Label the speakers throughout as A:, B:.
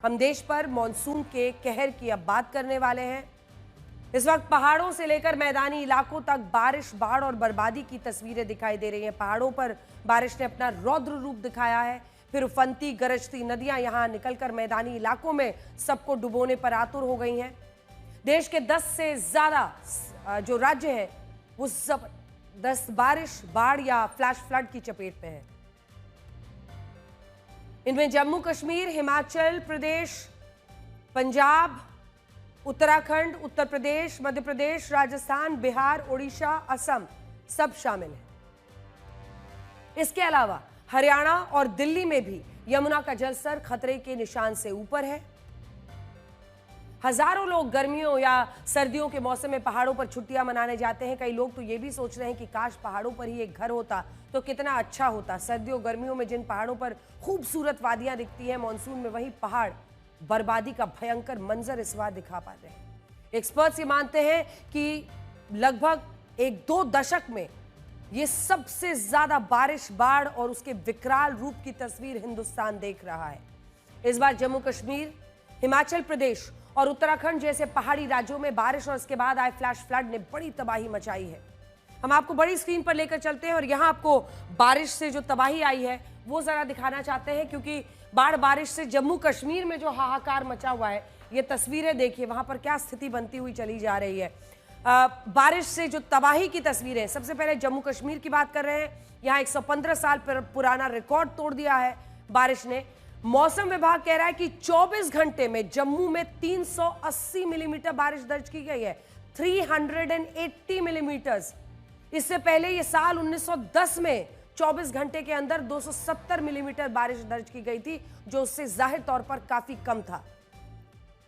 A: हम देश पर मॉनसून के कहर की अब बात करने वाले हैं। इस वक्त पहाड़ों से लेकर मैदानी इलाकों तक बारिश, बाढ़ और बर्बादी की तस्वीरें दिखाई दे रही हैं। पहाड़ों पर बारिश ने अपना रौद्र रूप दिखाया है, फिर उफनती गरजती नदियां यहां निकलकर मैदानी इलाकों में सबको डुबोने पर आतुर हो गई हैं। देश के 10 से ज्यादा जो राज्य हैं वो सब 10 बारिश, बाढ़ या फ्लैश फ्लड की चपेट में है। इनमें जम्मू कश्मीर, हिमाचल प्रदेश, पंजाब, उत्तराखंड, उत्तर प्रदेश, मध्य प्रदेश, राजस्थान, बिहार, ओडिशा, असम सब शामिल हैं। इसके अलावा हरियाणा और दिल्ली में भी यमुना का जलस्तर खतरे के निशान से ऊपर है। हजारों लोग गर्मियों या सर्दियों के मौसम में पहाड़ों पर छुट्टियां मनाने जाते हैं। कई लोग तो ये भी सोच रहे हैं कि काश पहाड़ों पर ही एक घर होता तो कितना अच्छा होता। सर्दियों गर्मियों में जिन पहाड़ों पर खूबसूरत वादियां दिखती हैं, मानसून में वही पहाड़ बर्बादी का भयंकर मंजर इस बार दिखा पा रहे हैं। एक्सपर्ट्स ये मानते हैं कि लगभग 1-2 दशक में ये सबसे ज्यादा बारिश, बाढ़ और उसके विकराल रूप की तस्वीर हिंदुस्तान देख रहा है। इस बार जम्मू कश्मीर, हिमाचल प्रदेश और उत्तराखंड जैसे पहाड़ी राज्यों में बारिश और इसके बाद आए फ्लैश फ्लड ने बड़ी तबाही मचाई है। हम आपको बड़ी स्क्रीन पर लेकर चलते हैं और यहां आपको बारिश से जो तबाही आई है वो जरा दिखाना चाहते हैं, क्योंकि बाढ़ बारिश से जम्मू कश्मीर में जो हाहाकार मचा हुआ है, ये तस्वीरें देखिए वहां पर क्या स्थिति बनती हुई चली जा रही है। बारिश से जो तबाही की तस्वीरें, सबसे पहले जम्मू कश्मीर की बात कर रहे हैं। यहाँ 115 साल पुराना रिकॉर्ड तोड़ दिया है बारिश ने। मौसम विभाग कह रहा है कि 24 घंटे में जम्मू में 380 मिलीमीटर बारिश दर्ज की गई है, 380 मिलीमीटर। इससे पहले ये साल 1910 में 24 घंटे के अंदर 270 मिलीमीटर बारिश दर्ज की गई थी, जो उससे जाहिर तौर पर काफी कम था।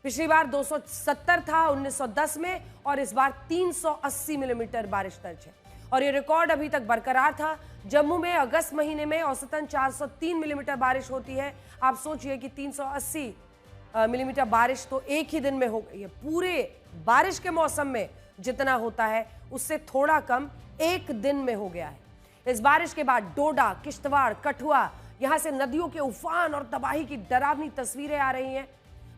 A: पिछली बार 270 था 1910 में और इस बार 380 मिलीमीटर बारिश दर्ज है और ये रिकॉर्ड अभी तक बरकरार था। जम्मू में अगस्त महीने में औसतन 403 मिलीमीटर बारिश होती है। आप सोचिए कि 380 मिलीमीटर बारिश तो एक ही दिन में हो गई है। पूरे बारिश के मौसम में जितना होता है उससे थोड़ा कम एक दिन में हो गया है। इस बारिश के बाद डोडा, किश्तवाड़, कठुआ, यहां से नदियों के उफान और तबाही की डरावनी तस्वीरें आ रही हैं।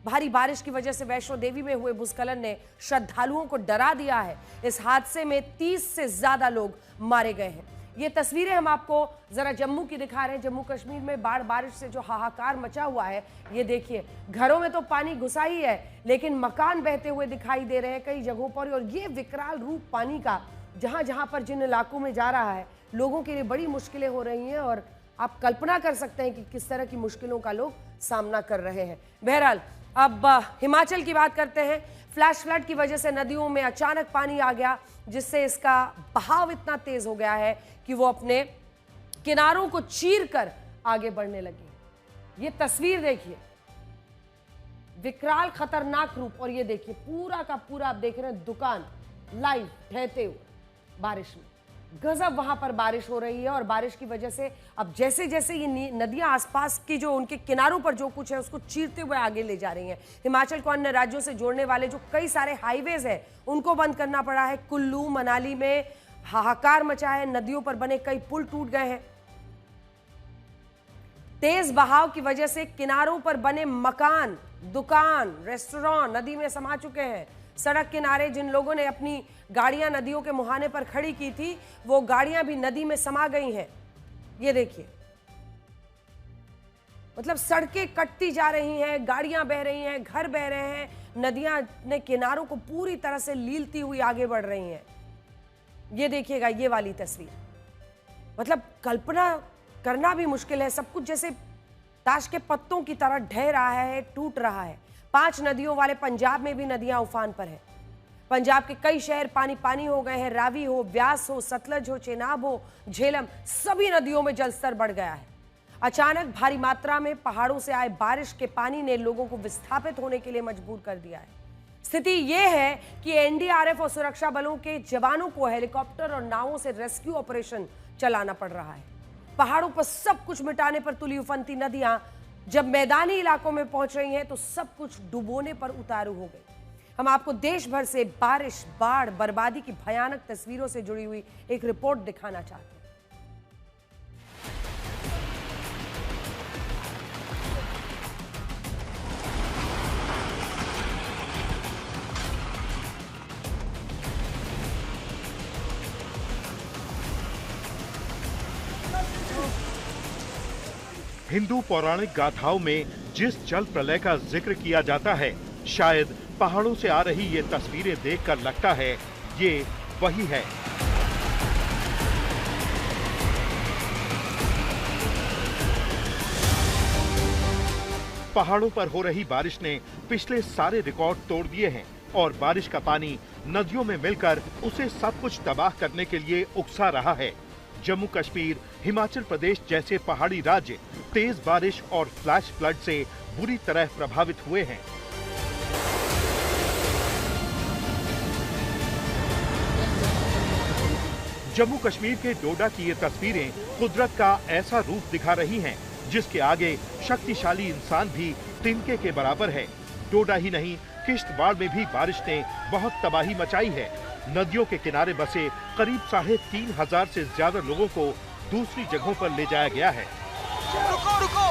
A: भारी बारिश की वजह से वैष्णो देवी में हुए भूस्खलन ने श्रद्धालुओं को डरा दिया है। इस हादसे में 30 से ज्यादा लोग मारे गए हैं। ये तस्वीरें हम आपको जरा जम्मू की दिखा रहे हैं। जम्मू कश्मीर में बाढ़ बारिश से जो हाहाकार मचा हुआ है, ये देखिए। घरों में तो पानी घुसा ही है, लेकिन मकान बहते हुए दिखाई दे रहे हैं कई जगहों पर। और ये विकराल रूप पानी का जहां जहां पर जिन इलाकों में जा रहा है, लोगों के लिए बड़ी मुश्किलें हो रही हैं और आप कल्पना कर सकते हैं कि किस तरह की मुश्किलों का लोग सामना कर रहे हैं। बहरहाल अब हिमाचल की बात करते हैं। फ्लैश फ्लड की वजह से नदियों में अचानक पानी आ गया, जिससे इसका बहाव इतना तेज हो गया है कि वो अपने किनारों को चीरकर आगे बढ़ने लगी। ये तस्वीर देखिए, विकराल खतरनाक रूप। और ये देखिए पूरा का पूरा आप देख रहे हैं दुकान लाइव ढहते हुए बारिश में। गजब वहां पर बारिश हो रही है और बारिश की वजह से अब जैसे जैसे ये नदियां आसपास की जो उनके किनारों पर जो कुछ है उसको चीरते हुए आगे ले जा रही हैं। हिमाचल को अन्य राज्यों से जोड़ने वाले जो कई सारे हाईवेज हैं उनको बंद करना पड़ा है। कुल्लू, मनाली में हाहाकार मचा है। नदियों पर बने कई पुल टूट गए हैं। तेज बहाव की वजह से किनारों पर बने मकान, दुकान, रेस्टोरेंट नदी में समा चुके हैं। सड़क किनारे जिन लोगों ने अपनी गाड़ियां नदियों के मुहाने पर खड़ी की थी, वो गाड़ियां भी नदी में समा गई हैं। ये देखिए, मतलब सड़कें कटती जा रही हैं, गाड़ियां बह रही हैं, घर बह रहे हैं। नदियां ने किनारों को पूरी तरह से लीलती हुई आगे बढ़ रही हैं। ये देखिएगा ये वाली तस्वीर, मतलब कल्पना करना भी मुश्किल है। सब कुछ जैसे ताश के पत्तों की तरह ढह रहा है, टूट रहा है। 5 नदियों वाले पंजाब में भी नदियां उफान पर है। पंजाब के कई शहर पानी पानी हो गए हैं। रावी हो, ब्यास हो, सतलज हो, चेनाब हो, झेलम, सभी नदियों में जलस्तर बढ़ गया है। अचानक भारी मात्रा में पहाड़ों से आए बारिश के पानी ने लोगों को विस्थापित होने के लिए मजबूर कर दिया है। स्थिति यह है कि एनडीआरएफ और सुरक्षा बलों के जवानों को हेलीकॉप्टर और नावों से रेस्क्यू ऑपरेशन चलाना पड़ रहा है। पहाड़ों पर सब कुछ मिटाने पर तुली उफनती नदियां जब मैदानी इलाकों में पहुंच रही हैं तो सब कुछ डुबोने पर उतारू हो गई। हम आपको देश भर से बारिश, बाढ़, बर्बादी की भयानक तस्वीरों से जुड़ी हुई एक रिपोर्ट दिखाना चाहते हैं।
B: हिंदू पौराणिक गाथाओं में जिस जल प्रलय का जिक्र किया जाता है, शायद पहाड़ों से आ रही ये तस्वीरें देखकर लगता है ये वही है। पहाड़ों पर हो रही बारिश ने पिछले सारे रिकॉर्ड तोड़ दिए हैं और बारिश का पानी नदियों में मिलकर उसे सब कुछ तबाह करने के लिए उकसा रहा है। जम्मू कश्मीर, हिमाचल प्रदेश जैसे पहाड़ी राज्य तेज बारिश और फ्लैश फ्लड से बुरी तरह प्रभावित हुए हैं। जम्मू कश्मीर के डोडा की ये तस्वीरें कुदरत का ऐसा रूप दिखा रही हैं जिसके आगे शक्तिशाली इंसान भी तिनके के बराबर है। डोडा ही नहीं, किश्तवाड़ में भी बारिश ने बहुत तबाही मचाई है। नदियों के किनारे बसे करीब 3500 से ज्यादा लोगों को दूसरी जगहों पर ले जाया गया है।
C: रुको।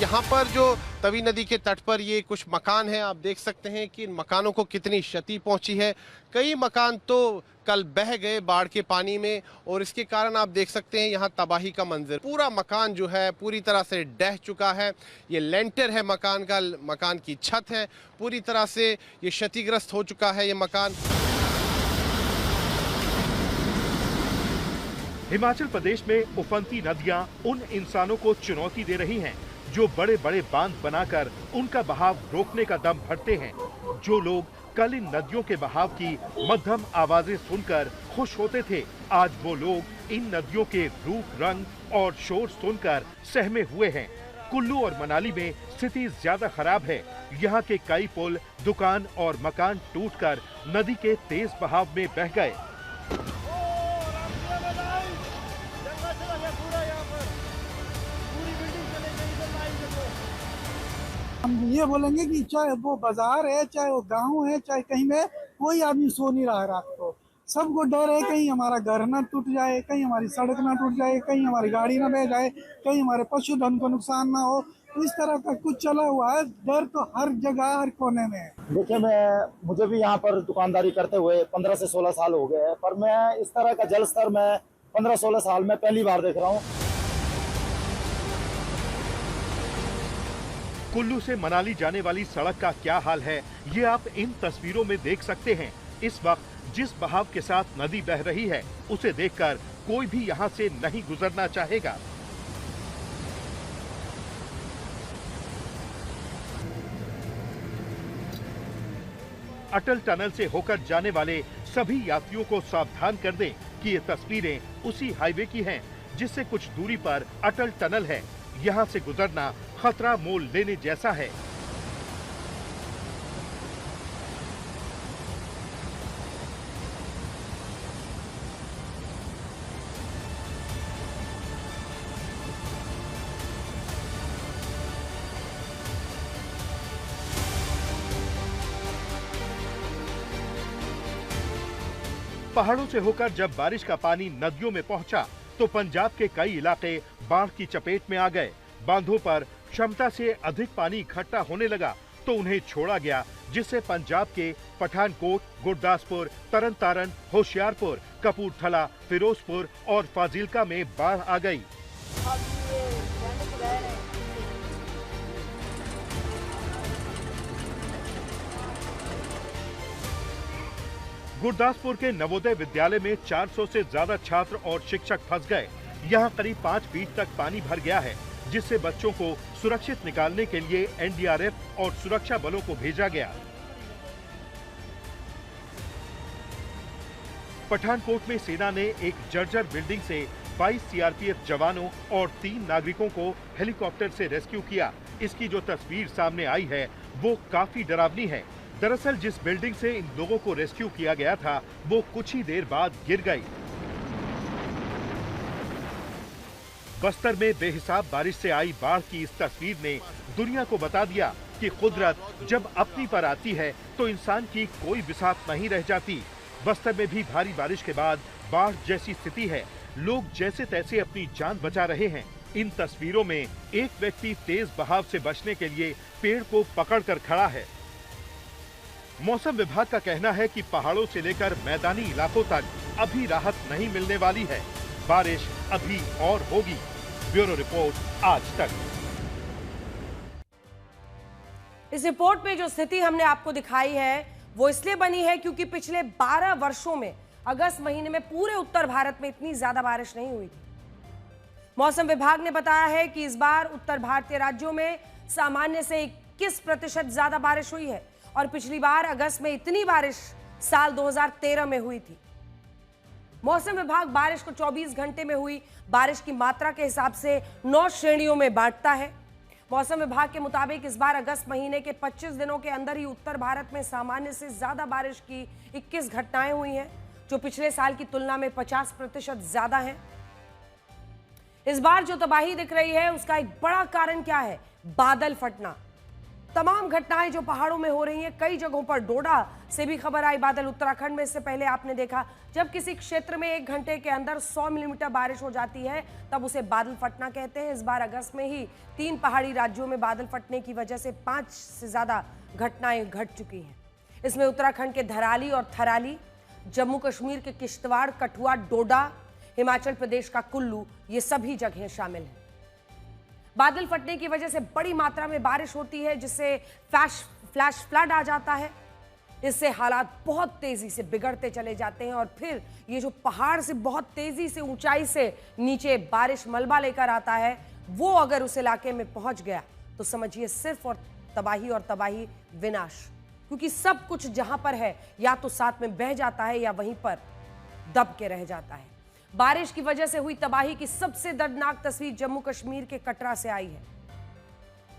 C: यहाँ पर जो तवी नदी के तट पर ये कुछ मकान हैं, आप देख सकते हैं कि इन मकानों को कितनी क्षति पहुंची है। कई मकान तो कल बह गए बाढ़ के पानी में और इसके कारण आप देख सकते हैं यहाँ तबाही का मंजर। पूरा मकान जो है पूरी तरह से ढह चुका है। ये लेंटर है मकान का, मकान की छत है, पूरी तरह से ये क्षतिग्रस्त हो चुका है ये मकान।
B: हिमाचल प्रदेश में उफनती नदियां उन इंसानों को चुनौती दे रही हैं जो बड़े बड़े बांध बनाकर उनका बहाव रोकने का दम भरते हैं। जो लोग कल इन नदियों के बहाव की मध्यम आवाजें सुनकर खुश होते थे, आज वो लोग इन नदियों के रूप, रंग और शोर सुनकर सहमे हुए हैं। कुल्लू और मनाली में स्थिति ज्यादा खराब है। यहाँ के कई पुल, दुकान और मकान टूटकर नदी के तेज बहाव में बह गए।
D: हम ये बोलेंगे कि चाहे वो बाजार है, चाहे वो गांव है, चाहे कहीं में कोई आदमी सो नहीं रहा है रात को। सबको डर है कहीं हमारा घर ना टूट जाए, कहीं हमारी सड़क ना टूट जाए, कहीं हमारी गाड़ी ना बह जाए, कहीं हमारे पशुधन को नुकसान ना हो। तो इस तरह का कुछ चला हुआ है। डर तो हर जगह, हर कोने में है।
E: देखिए, मुझे भी यहाँ पर दुकानदारी करते हुए 15 से 16 साल हो गए हैं, पर मैं इस तरह का जल स्तर मैं 15-16 साल में पहली बार देख रहा हूँ।
B: कुल्लू से मनाली जाने वाली सड़क का क्या हाल है, ये आप इन तस्वीरों में देख सकते हैं। इस वक्त जिस बहाव के साथ नदी बह रही है, उसे देखकर कोई भी यहाँ से नहीं गुजरना चाहेगा। अटल टनल से होकर जाने वाले सभी यात्रियों को सावधान कर दें कि ये तस्वीरें उसी हाईवे की हैं, जिससे कुछ दूरी पर अटल टनल है। यहाँ से गुजरना खतरा मोल लेने जैसा है। पहाड़ों से होकर जब बारिश का पानी नदियों में पहुंचा तो पंजाब के कई इलाके बाढ़ की चपेट में आ गए। बांधों पर क्षमता से अधिक पानी इकट्ठा होने लगा तो उन्हें छोड़ा गया, जिससे पंजाब के पठानकोट, गुरदासपुर, तरन तारन, होशियारपुर, कपूरथला, फिरोजपुर और फाजिलका में बाढ़ आ गई। गुरदासपुर के नवोदय विद्यालय में 400 से ज्यादा छात्र और शिक्षक फंस गए। यहाँ करीब 5 फीट तक पानी भर गया है, जिससे बच्चों को सुरक्षित निकालने के लिए एनडीआरएफ और सुरक्षा बलों को भेजा गया। पठानकोट में सेना ने एक जर्जर बिल्डिंग से 22 सीआरपीएफ जवानों और 3 नागरिकों को हेलीकॉप्टर से रेस्क्यू किया। इसकी जो तस्वीर सामने आई है वो काफी डरावनी है। दरअसल जिस बिल्डिंग से इन लोगों को रेस्क्यू किया गया था वो कुछ ही देर बाद गिर गई। बस्तर में बेहिसाब बारिश से आई बाढ़ की इस तस्वीर ने दुनिया को बता दिया कि कुदरत जब अपनी पर आती है तो इंसान की कोई बिसात नहीं रह जाती। बस्तर में भी भारी बारिश के बाद बाढ़ जैसी स्थिति है। लोग जैसे तैसे अपनी जान बचा रहे हैं। इन तस्वीरों में एक व्यक्ति तेज बहाव से बचने के लिए पेड़ को पकड़कर खड़ा है। मौसम विभाग का कहना है कि पहाड़ों से लेकर मैदानी इलाकों तक अभी राहत नहीं मिलने वाली है। बारिश अभी और होगी। ब्यूरो रिपोर्ट आज तक।
A: इस रिपोर्ट में जो स्थिति हमने आपको दिखाई है वो इसलिए बनी है क्योंकि पिछले 12 वर्षों में अगस्त महीने में पूरे उत्तर भारत में इतनी ज्यादा बारिश नहीं हुई थी। मौसम विभाग ने बताया है कि इस बार उत्तर भारतीय राज्यों में सामान्य से 21% ज्यादा बारिश हुई है और पिछली बार अगस्त में इतनी बारिश साल 2013 में हुई थी। मौसम विभाग बारिश को 24 घंटे में हुई बारिश की मात्रा के हिसाब से 9 श्रेणियों में बांटता है। मौसम विभाग के मुताबिक इस बार अगस्त महीने के 25 दिनों के अंदर ही उत्तर भारत में सामान्य से ज्यादा बारिश की 21 घटनाएं हुई हैं, जो पिछले साल की तुलना में 50% ज्यादा हैं। इस बार जो तबाही दिख रही है उसका एक बड़ा कारण क्या है? बादल फटना। तमाम घटनाएं जो पहाड़ों में हो रही हैं, कई जगहों पर डोडा से भी खबर आई बादल। उत्तराखंड में इससे पहले आपने देखा जब किसी क्षेत्र में 1 घंटे के अंदर 100 मिलीमीटर बारिश हो जाती है तब उसे बादल फटना कहते हैं। इस बार अगस्त में ही 3 पहाड़ी राज्यों में बादल फटने की वजह से 5 से ज्यादा घटनाएं घट चुकी हैं। इसमें उत्तराखंड के धराली और थराली, जम्मू कश्मीर के किश्तवाड़, कठुआ, डोडा, हिमाचल प्रदेश का कुल्लू, ये सभी जगहें शामिल हैं। बादल फटने की वजह से बड़ी मात्रा में बारिश होती है जिससे फ्लैश फ्लड आ जाता है। इससे हालात बहुत तेजी से बिगड़ते चले जाते हैं और फिर ये जो पहाड़ से बहुत तेजी से ऊंचाई से नीचे बारिश मलबा लेकर आता है वो अगर उस इलाके में पहुंच गया तो समझिए सिर्फ और तबाही विनाश, क्योंकि सब कुछ जहां पर है या तो साथ में बह जाता है या वहीं पर दब के रह जाता है। बारिश की वजह से हुई तबाही की सबसे दर्दनाक तस्वीर जम्मू कश्मीर के कटरा से आई है।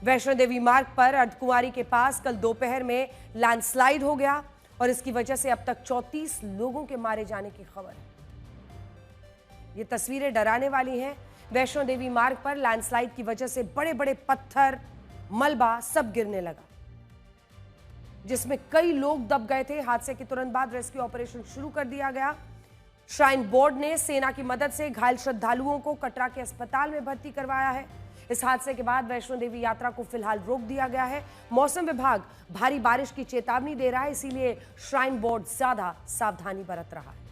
A: वैष्णो देवी मार्ग पर अर्धकुंवारी के पास कल दोपहर में लैंडस्लाइड हो गया और इसकी वजह से अब तक 34 लोगों के मारे जाने की खबर है। ये तस्वीरें डराने वाली हैं। वैष्णो देवी मार्ग पर लैंडस्लाइड की वजह से बड़े बड़े पत्थर, मलबा सब गिरने लगा, जिसमें कई लोग दब गए थे। हादसे के तुरंत बाद रेस्क्यू ऑपरेशन शुरू कर दिया गया। श्राइन बोर्ड ने सेना की मदद से घायल श्रद्धालुओं को कटरा के अस्पताल में भर्ती करवाया है। इस हादसे के बाद वैष्णो देवी यात्रा को फिलहाल रोक दिया गया है। मौसम विभाग भारी बारिश की चेतावनी दे रहा है, इसीलिए श्राइन बोर्ड ज्यादा सावधानी बरत रहा है।